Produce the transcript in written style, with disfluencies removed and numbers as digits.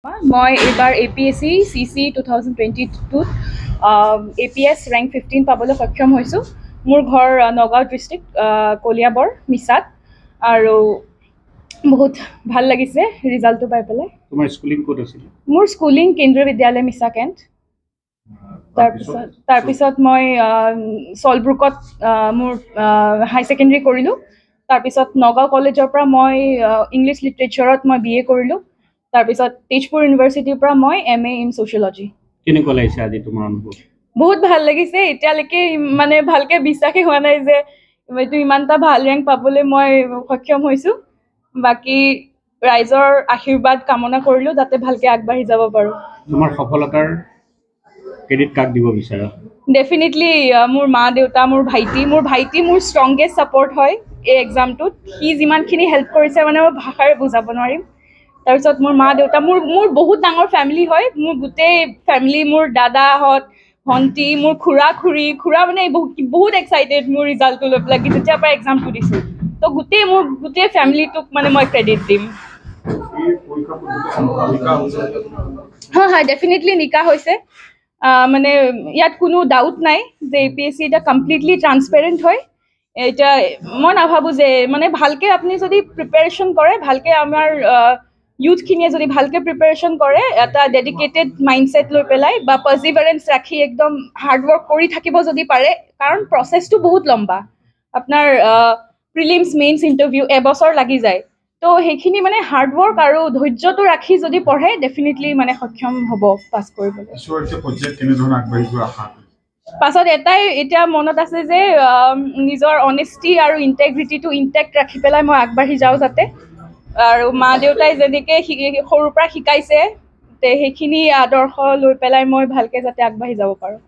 মই এইবাৰ APSC CC 2022 APS rank 15 পাবলৈ সক্ষম হৈছোঁ। মোৰ ঘৰ নগাঁও ডিষ্ট্ৰিক্ট কলিয়াবৰ মিছাত আৰু বহুত ভাল লাগিছে ৰিজাল্টটো পাই পেলাই। তোমাৰ স্কুলিং ক'ত আছিল? মোৰ স্কুলিং কেন্দ্ৰীয় বিদ্যালয় মিছা কেণ্ট। তাৰপিছত মই চলব্ৰুকত মোৰ হাই ছেকেণ্ডেৰী কৰিলোঁ। তাৰপিছত নগাঁও কলেজৰ পৰা মই ইংলিছ লিটাৰেচাৰত মই BA কৰিলোঁ। তাৰপিছত তেজপুৰ ইউনিভাৰ্চিটিৰ পৰা মই MA ইন ছ'চিয়লজি। কেনেকুৱা লাগিছে আজি তোমাৰ অনুভৱ? বহুত ভাল লাগিছে। এতিয়ালৈকে মানে ভালকৈ বিশ্বাসেই হোৱা নাই যে এইটো ইমান এটা ভাল ৰেংক পাবলৈ মই সক্ষম হৈছোঁ। বাকী ৰাইজৰ আশীৰ্বাদ কামনা কৰিলোঁ যাতে ভালকৈ আগবাঢ়ি যাব পাৰোঁ। তোমাৰ সফলতাৰ ক্ৰেডিট কাক দিব বিচাৰা? ডেফিনেটলি মোৰ মা দেউতা, মোৰ ভাইটি মোৰ ষ্ট্ৰংগেষ্ট ছাপৰ্ট হয় এই এক্সামটোত। সি যিমানখিনি হেল্প কৰিছে মানে মই ভাষাৰে বুজাব নোৱাৰিম। তাৰপিছত মোৰ মা দেউতা, মোৰ বহুত ডাঙৰ ফেমিলি হয়। মোৰ গোটেই ফেমিলি, মোৰ দাদাহঁত, ভণ্টি, মোৰ খুৰা মানে বহুত এক্সাইটেড মোৰ ৰিজাল্টটো লৈ পেলাই যেতিয়াৰ পৰা এক্সামটো দিছোঁ। তো গোটেই ফেমিলিটোক মানে মই ক্ৰেডিট দিম। হয় ডেফিনেটলি নিকা হৈছে। মানে ইয়াত কোনো ডাউট নাই যে APSC এটা কমপ্লিটলি ট্ৰান্সপেৰেণ্ট হয়। এতিয়া মই নাভাবোঁ যে মানে ভালকৈ আপুনি যদি প্ৰিপেৰেশ্যন কৰে, ভালকৈ আমাৰ ইউথখিনিয়ে যদি ভালকৈ প্ৰিপেৰেশ্যন কৰে, এটা ডেডিকেটেড মাইণ্ডছেট লৈ পেলাই বা পাৰ্জিভাৰেঞ্চ ৰাখি একদম হাৰ্ডৱৰ্ক কৰি থাকিব যদি পাৰে, কাৰণ প্ৰচেছটো বহুত লম্বা। আপোনাৰ প্ৰিলিমছ মেইনছ ইণ্টাৰভিউ এবছৰ লাগি যায়। তো সেইখিনি মানে হাৰ্ডৱৰ্ক আৰু ধৈৰ্যটো ৰাখি যদি পঢ়ে ডেফিনেটলি মানে সক্ষম হ'ব পাছ কৰিবলৈ। পাছত এটাই এতিয়া মনত আছে যে নিজৰ অনেষ্টি আৰু ইণ্টেগ্ৰিটিটো ইনটেক্ট ৰাখি পেলাই মই আগবাঢ়ি যাওঁ যাতে। আৰু মা দেউতাই যেনেকৈ সৰুৰ পৰা শিকাইছে সেইখিনি আদৰ্শ লৈ পেলাই মই ভালকৈ যাতে আগবাঢ়ি যাব পাৰোঁ।